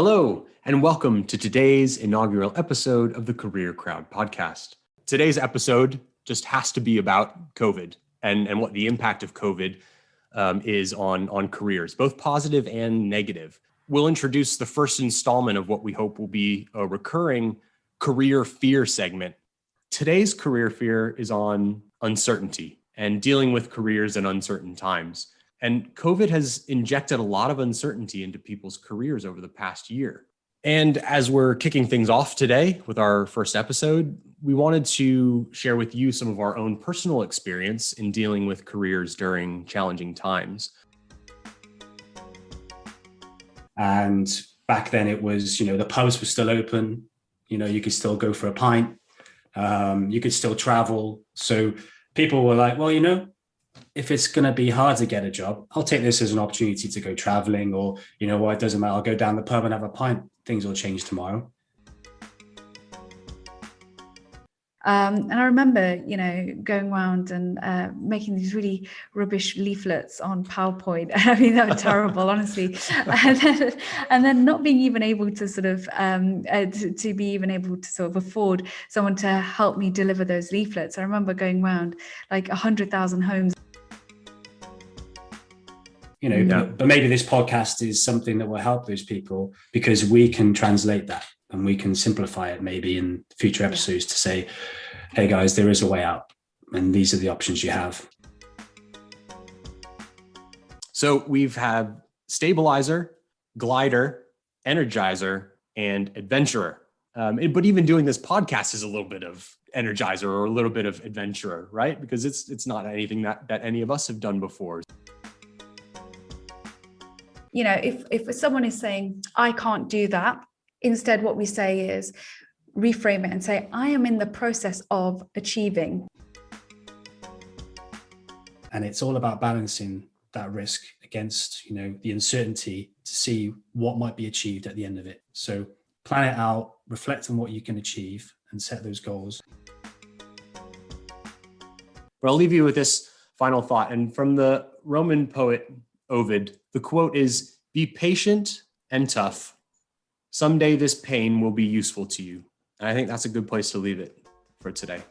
Hello, and welcome to today's inaugural episode of the Career Crowd podcast. Today's episode just has to be about COVID and what the impact of COVID is on careers, both positive and negative. We'll introduce the first installment of what we hope will be a recurring career fear segment. Today's career fear is on uncertainty and dealing with careers in uncertain times. And COVID has injected a lot of uncertainty into people's careers over the past year. And as we're kicking things off today with our first episode, we wanted to share with you some of our own personal experience in dealing with careers during challenging times. And back then it was, the pubs were still open. You could still go for a pint. You could still travel. So people were like, well, if it's going to be hard to get a job, I'll take this as an opportunity to go traveling, or, it doesn't matter. I'll go down the pub and have a pint. Things will change tomorrow. And I remember, going around and making these really rubbish leaflets on PowerPoint. I mean, that was terrible, honestly. And then not being even able to sort of to be even able to sort of afford someone to help me deliver those leaflets. I remember going around like 100,000 homes. But maybe this podcast is something that will help those people, because we can translate that and we can simplify it maybe in future episodes to say, hey guys, there is a way out and these are the options you have. So we've had stabilizer, glider, energizer, and adventurer. But even doing this podcast is a little bit of energizer or a little bit of adventurer, right? Because it's not anything that any of us have done before. If someone is saying, I can't do that, instead what we say is reframe it and say, I am in the process of achieving. And it's all about balancing that risk against, the uncertainty to see what might be achieved at the end of it. So plan it out, reflect on what you can achieve and set those goals. But I'll leave you with this final thought. And from the Roman poet Ovid, the quote is, "Be patient and tough. Someday this pain will be useful to you." And I think that's a good place to leave it for today.